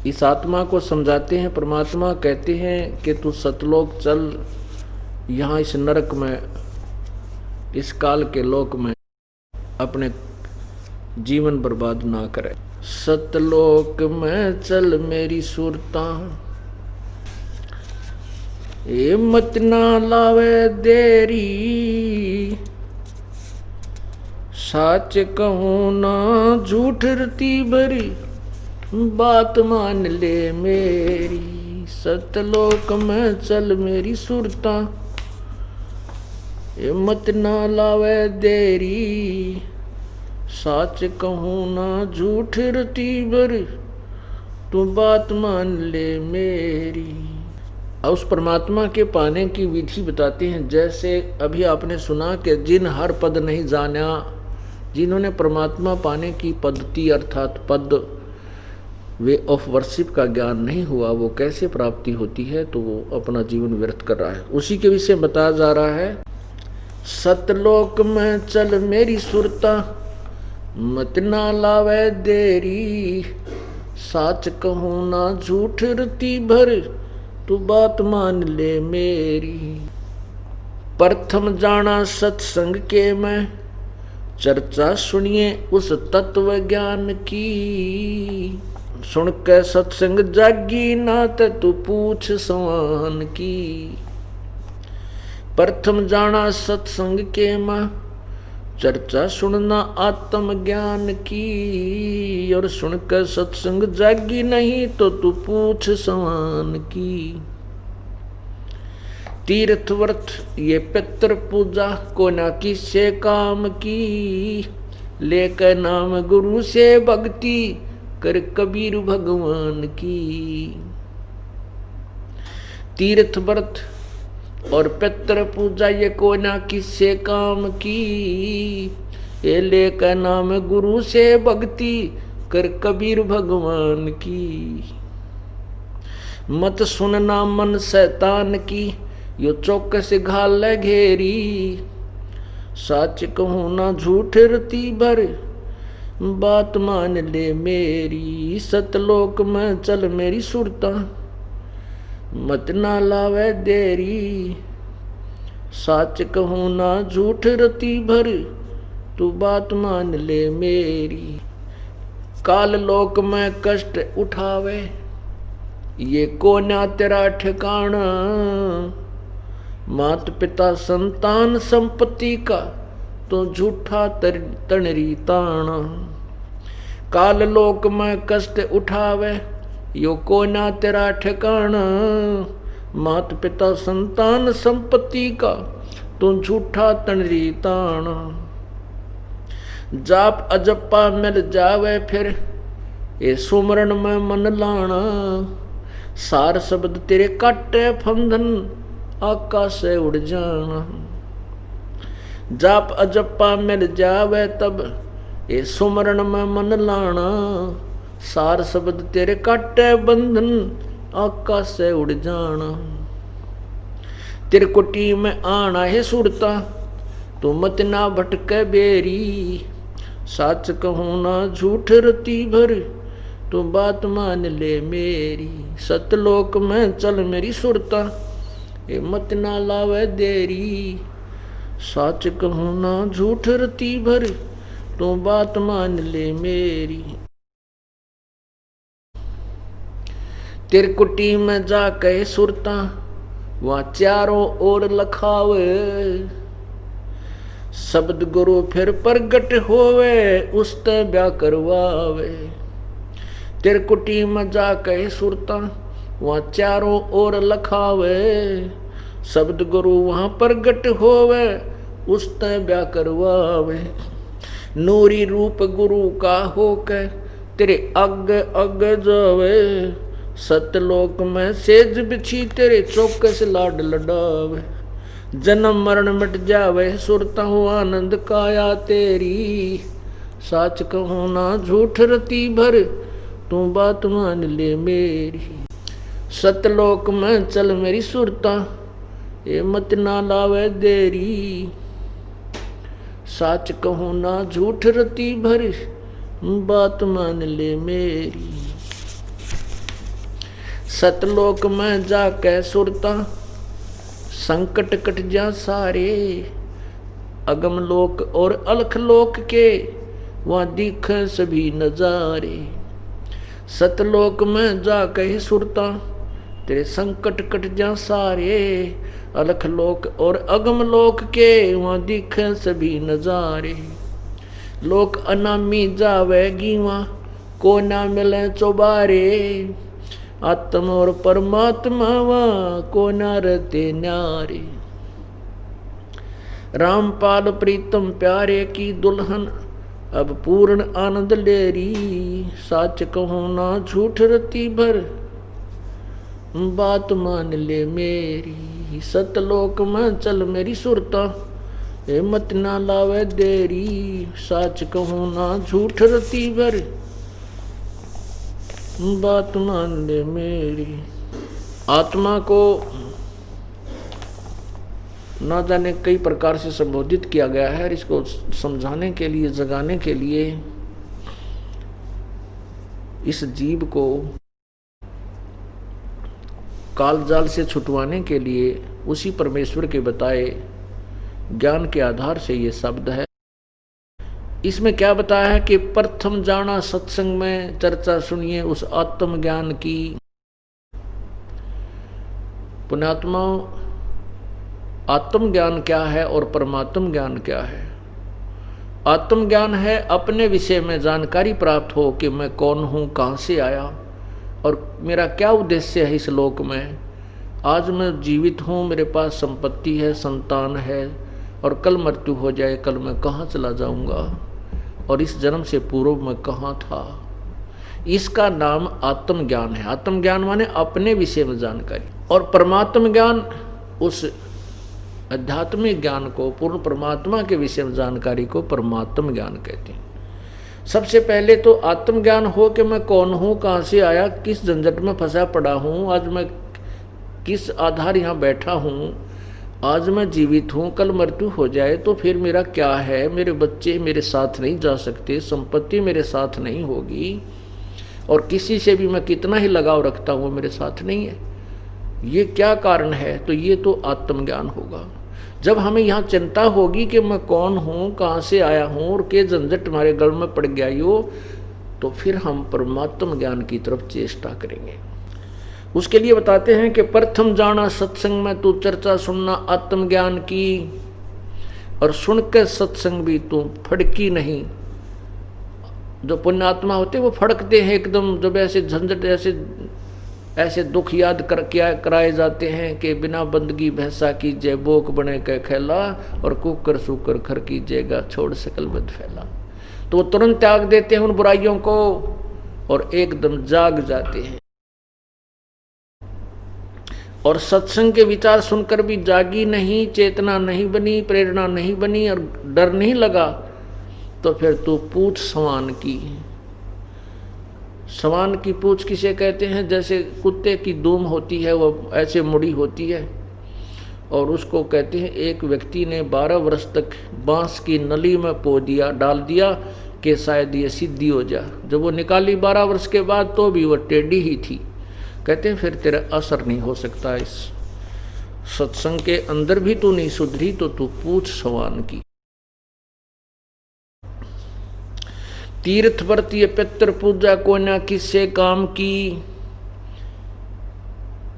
इस आत्मा को समझाते हैं। परमात्मा कहते हैं कि तू सतलोक चल, यहाँ इस नरक में, इस काल के लोक में अपने जीवन बर्बाद ना करे। सतलोक में चल मेरी सुरता, ये मत ना लावे देरी, सच कहूँ ना झूठ रती भरी, बात मान ले मेरी। सतलोक में चल मेरी सुरता, ये मत ना लावे देरी, सच कहूँ ना झूठ रती भरी, तू बात मान ले मेरी। और उस परमात्मा के पाने की विधि बताते हैं। जैसे अभी आपने सुना कि जिन हर पद नहीं जाना, जिन्होंने परमात्मा पाने की पद्धति अर्थात पद वे ऑफ वर्शिप का ज्ञान नहीं हुआ, वो कैसे प्राप्ति होती है, तो वो अपना जीवन व्यर्थ कर रहा है। उसी के विषय बताया जा रहा है। सतलोक में चल मेरी सुरता, मत ना लावे देरी, सच कहूँ ना झूठ रती भर, तू बात मान ले मेरी। प्रथम जाना सत्संग के मैं, चर्चा सुनिए उस तत्व ज्ञान की, सुन के सत्संग जागी नात तू पूछ सवान की। प्रथम जाना सत्संग के मैं, चर्चा सुनना आत्म ज्ञान की, और सुन कर सत्संग जागी नहीं तो तू पूछ सवान की। तीर्थ व्रत ये पितृ पूजा को ना किसे काम की, लेकर नाम गुरु से भक्ति कर कबीर भगवान की। तीर्थ व्रत और पितृ पूजा ये को ना किसे काम की, ये लेकर नाम गुरु से भक्ति कर कबीर भगवान की। मत सुनना मन शैतान की, यो चौकस घाल घेरी, सच कहूँ ना झूठ रती भर, बात मान ले मेरी। सतलोक में चल मेरी सुरता, मत ना लावे देरी, सच कहूँ ना झूठ रती भर, तू बात मान ले मेरी। काल लोक में कष्ट उठावे, ये कोना तेरा ठिकाना, मात पिता संतान संपत्ति का तो झूठा तणरी ताना। काल लोक में कष्ट उठावे, यो कोना तेरा ठिकाना, मात पिता संतान संपत्ति का तो झूठा तणरी ताना। जाप अजप्पा मिल जावे फिर, ये सुमरन में मन लाना, सार शब्द तेरे काटे फंदन, आकाश से उड़ जाना। जाप अजप्पा मिल जावे तब, ये सुमरन में मन लाना, सार शब्द तेरे काटे बंधन, आकाश से उड़ जाना। त्रिकुटी में आना है सुरता, तो मत ना भटके बेरी, सच कहूँ ना झूठ रती भर, तो बात मान ले मेरी। सतलोक में चल मेरी सुरता, ये मत ना लावे देरी, सच कहूँ ना झूठ रती भर, तो बात मान ले मेरी। त्रिकुटी में जा कहे सुरता, वहाँ चारों ओर लखावे, शब्द गुरु फिर प्रगट होवे, उस ते ब्याह करवावे। त्रिकुटी में जा कहे सुरता, वहाँ चारों ओर लखावे, शब्द गुरु वहाँ प्रगट होवे, उस ते ब्याह करवावे। नूरी रूप गुरु का होके तेरे अग अग जावे, सतलोक में सेज बिछी तेरे चौकस लाड लडावे। जन्म मरण मिट जावे सुरता हूँ आनंद काया तेरी, सच कहूँ ना झूठ रती भर, तू बात मान ले मेरी। सतलोक में चल मेरी सुरता, ये मत ना लावे देरी, सच कहूँ ना झूठ रती भर, बात मान ले मेरी। सतलोक में जाके सुरता संकट कट जा सारे। अगम लोक और अलख लोक के वहाँ दिख सभी नजारे। सतलोक में जाके सुरता तेरे संकट कट जा सारे। अलख लोक और अगम लोक के वहाँ दिख सभी नजारे। लोक अनामी जावेगी वहाँ को ना मिले चौबारे। आत्म और परमात्मा वहाँ को ना रहते न्यारे। रामपाल प्रीतम प्यारे की दुल्हन अब पूर्ण आनंद ले री। सच कहूँ ना झूठ रती भर बात मान ले मेरी। सतलोक में चल मेरी सुरता हिम्मत ना लावे देरी। सच कहूँ ना झूठ रती भर बात मान ले मेरी। आत्मा को ना जाने कई प्रकार से संबोधित किया गया है। इसको समझाने के लिए, जगाने के लिए, इस जीव को कालजाल से छुटवाने के लिए उसी परमेश्वर के बताए ज्ञान के आधार से ये शब्द है। इसमें क्या बताया है कि प्रथम जाना सत्संग में चर्चा सुनिए उस आत्म ज्ञान की। पुण्यात्मा, आत्म ज्ञान क्या है और परमात्म ज्ञान क्या है? आत्म ज्ञान है अपने विषय में जानकारी प्राप्त हो कि मैं कौन हूँ, कहाँ से आया और मेरा क्या उद्देश्य है इस लोक में। आज मैं जीवित हूँ, मेरे पास संपत्ति है, संतान है, और कल मृत्यु हो जाए, कल मैं कहाँ चला जाऊँगा, और इस जन्म से पूर्व मैं कहाँ था। इसका नाम आत्मज्ञान है। आत्मज्ञान माने अपने विषय में जानकारी। और परमात्म ज्ञान उस आध्यात्मिक ज्ञान को, पूर्ण परमात्मा के विषय में जानकारी को परमात्म ज्ञान कहते हैं। सबसे पहले तो आत्मज्ञान हो कि मैं कौन हूँ, कहाँ से आया, किस झंझट में फंसा पड़ा हूँ, आज मैं किस आधार यहाँ बैठा हूँ, आज मैं जीवित हूँ, कल मृत्यु हो जाए तो फिर मेरा क्या है। मेरे बच्चे मेरे साथ नहीं जा सकते, संपत्ति मेरे साथ नहीं होगी, और किसी से भी मैं कितना ही लगाव रखता हूँ मेरे साथ नहीं है। ये क्या कारण है? तो ये तो आत्मज्ञान होगा। जब हमें यहाँ चिंता होगी कि मैं कौन हूँ, कहाँ से आया हूँ और के झंझट हमारे गल में पड़ गया यो, तो फिर हम परमात्म ज्ञान की तरफ चेष्टा करेंगे। उसके लिए बताते हैं कि प्रथम जाना सत्संग में तू चर्चा सुनना आत्मज्ञान की, और सुन के सत्संग भी तू फड़की नहीं। जो पुण्यात्मा होते वो फड़कते हैं एकदम, जब ऐसे झंझट ऐसे दुख याद कराए जाते हैं कि बिना बंदगी भैंसा कीजिए, बोक बने के खेला, और कुकर सुकर खर कीजिएगा, छोड़ सकल बद फैला। तो वो तुरंत त्याग देते हैं उन बुराइयों को और एकदम जाग जाते हैं। और सत्संग के विचार सुनकर भी जागी नहीं, चेतना नहीं बनी, प्रेरणा नहीं बनी और डर नहीं लगा, तो फिर तू पूछ सवान की। सवान की पूछ किसे कहते हैं? जैसे कुत्ते की दूम होती है, वो ऐसे मुड़ी होती है, और उसको कहते हैं एक व्यक्ति ने 12 वर्ष तक बांस की नली में डाल दिया कि शायद ये सिद्धि हो जा। जब वो निकाली 12 वर्ष के बाद तो भी वो टेढ़ी ही थी। कहते हैं फिर तेरा असर नहीं हो सकता, इस सत्संग के अंदर भी तू नहीं सुधरी तो तू पूछ सवान की। तीर्थ व्रत ये पितृ पूजा को ना किससे काम की,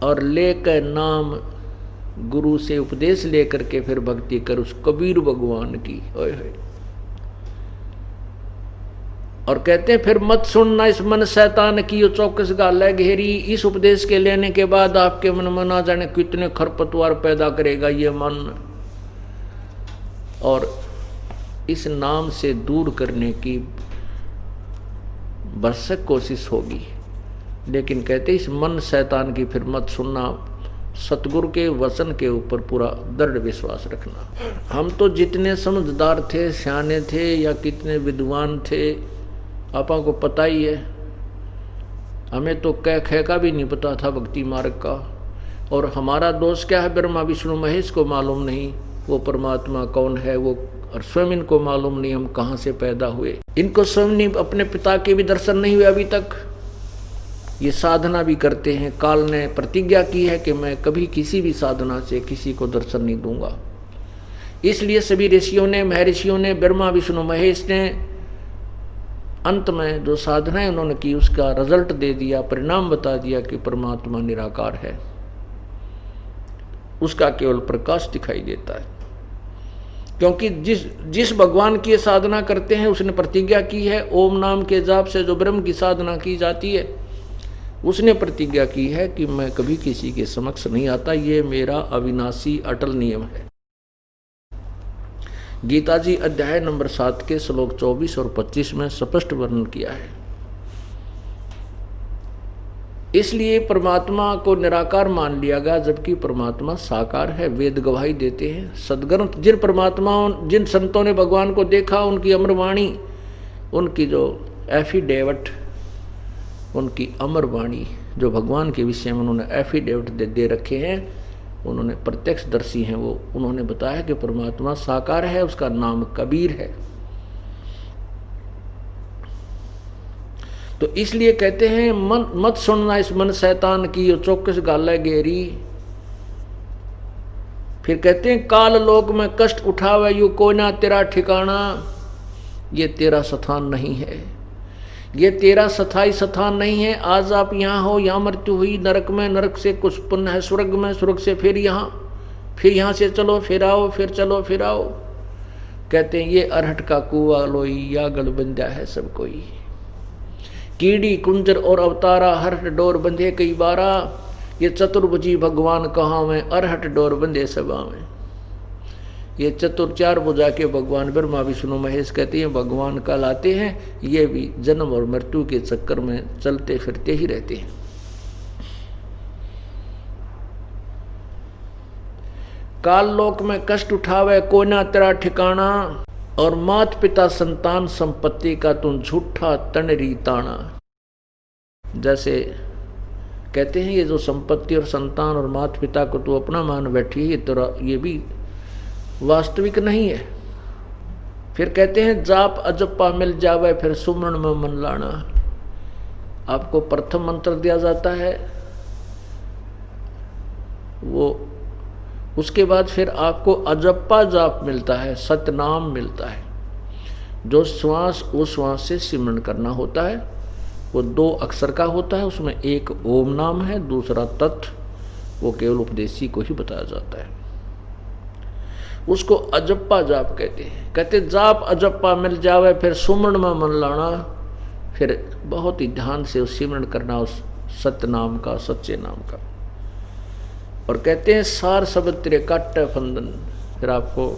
और लेकर नाम गुरु से उपदेश लेकर के फिर भक्ति कर उस कबीर भगवान की। ओए होए। और कहते हैं फिर मत सुनना इस मन शैतान की, यो चौकस गाल है घेरी। इस उपदेश के लेने के बाद आपके मन में ना जाने कितने खरपतवार पैदा करेगा ये मन, और इस नाम से दूर करने की भरसक कोशिश होगी। लेकिन कहते इस मन शैतान की फिर मत सुनना, सतगुरु के वचन के ऊपर पूरा दृढ़ विश्वास रखना। हम तो जितने समझदार थे, सियाने थे, या कितने विद्वान थे, आपा को पता ही है। हमें तो कह खे का भी नहीं पता था भक्ति मार्ग का। और हमारा दोष क्या है? ब्रह्मा विष्णु महेश को मालूम नहीं वो परमात्मा कौन है, वो और स्वयं इनको मालूम नहीं हम कहाँ से पैदा हुए। इनको स्वयं नहीं, अपने पिता के भी दर्शन नहीं हुए अभी तक। ये साधना भी करते हैं। काल ने प्रतिज्ञा की है कि मैं कभी किसी भी साधना से किसी को दर्शन नहीं दूंगा। इसलिए सभी ऋषियों ने, महर्षियों ने, ब्रह्मा विष्णु महेश ने अंत में जो साधनाएं उन्होंने की उसका रिजल्ट दे दिया, परिणाम बता दिया कि परमात्मा निराकार है, उसका केवल प्रकाश दिखाई देता है। क्योंकि जिस भगवान की साधना करते हैं उसने प्रतिज्ञा की है, ओम नाम के जाप से जो ब्रह्म की साधना की जाती है उसने प्रतिज्ञा की है कि मैं कभी किसी के समक्ष नहीं आता, ये मेरा अविनाशी अटल नियम है। गीता जी अध्याय नंबर 7 के श्लोक 24 और 25 में स्पष्ट वर्णन किया है। इसलिए परमात्मा को निराकार मान लिया गया, जबकि परमात्मा साकार है। वेद गवाही देते हैं। सदग्रंथ जिन परमात्माओं, जिन संतों ने भगवान को देखा, उनकी अमरवाणी, उनकी जो एफिडेविट, उनकी अमरवाणी जो भगवान के विषय में उन्होंने एफिडेविट दे रखे हैं, उन्होंने प्रत्यक्षदर्शी हैं, वो उन्होंने बताया कि परमात्मा साकार है, उसका नाम कबीर है। तो इसलिए कहते हैं मत सुनना इस मन शैतान की, यो चौकस गाल गेरी। फिर कहते हैं काल लोक में कष्ट उठावे यू कोई ना तेरा ठिकाना, ये तेरा स्थान नहीं है, ये तेरा स्थाई स्थान नहीं है। आज आप यहाँ हो, यहाँ मृत्यु हुई, नरक में, नरक से कुछ पुण्य है स्वर्ग में, स्वर्ग से फिर यहाँ से चलो फिर आओ, फिर चलो फिर आओ। कहते हैं ये अरहट का कुआ लोई, या गढ़ बंधा है सब कोई। कीड़ी कुंजर और अवतारा, हरहट डोर बंधे कई बारा, ये चतुर्भुजी भगवान कहाँ में, अरहट डोर बंधे सबा में। ये चार भुजा के भगवान ब्रह्मा विष्णु महेश कहते हैं भगवान कहलाते हैं। ये भी जन्म और मृत्यु के चक्कर में चलते फिरते ही रहते हैं। काल लोक में कष्ट उठावे कोई ना तेरा ठिकाना, और मात पिता संतान संपत्ति का तुम झूठा तनरी ताना। जैसे कहते हैं ये जो संपत्ति और संतान और माता पिता को तू अपना मान बैठी है, ये तेरा, ये भी वास्तविक नहीं है। फिर कहते हैं जाप अजप्पा मिल जावे, फिर सुमरण में मन लाना। आपको प्रथम मंत्र दिया जाता है, वो उसके बाद फिर आपको अजप्पा जाप मिलता है, सतनाम मिलता है। जो श्वास उस श्वास से सिमरण करना होता है, वो 2 अक्षर का होता है। उसमें एक ओम नाम है, दूसरा तत्, वो केवल उपदेशी को ही बताया जाता है। उसको अजप्पा जाप कहते हैं। कहते जाप अजप्पा मिल जावे, फिर सुमरण में मन लाना, फिर बहुत ही ध्यान से उस सिमरण करना उस सत्य नाम का, सच्चे नाम का। और कहते हैं सार शब्द तेरे काट फंदन, फिर आपको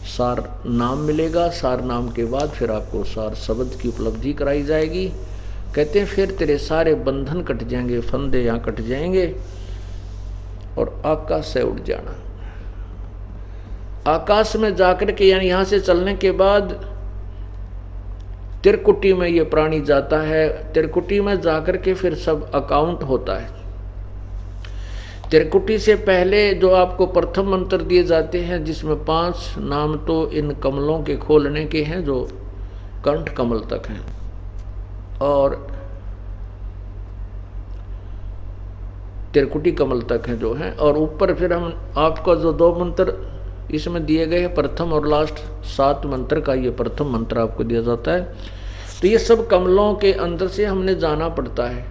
सार नाम मिलेगा। सार नाम के बाद फिर आपको सार शब्द की उपलब्धि कराई जाएगी। कहते हैं फिर तेरे सारे बंधन कट जाएंगे, फंदे यहाँ कट जाएंगे और आकाश से उड़ जाना। आकाश में जाकर के, यानी यहाँ से चलने के बाद त्रिकुटी में ये प्राणी जाता है। त्रिकुटी में जाकर के फिर सब अकाउंट होता है। त्रिकुटी से पहले जो आपको प्रथम मंत्र दिए जाते हैं, जिसमें 5 नाम तो इन कमलों के खोलने के हैं जो कंठ कमल तक हैं, और त्रिकुटी कमल तक हैं जो हैं। और ऊपर फिर हम आपको जो 2 मंत्र इसमें दिए गए हैं, प्रथम और लास्ट 7 मंत्र का ये प्रथम मंत्र आपको दिया जाता है। तो ये सब कमलों के अंदर से हमने जाना पड़ता है।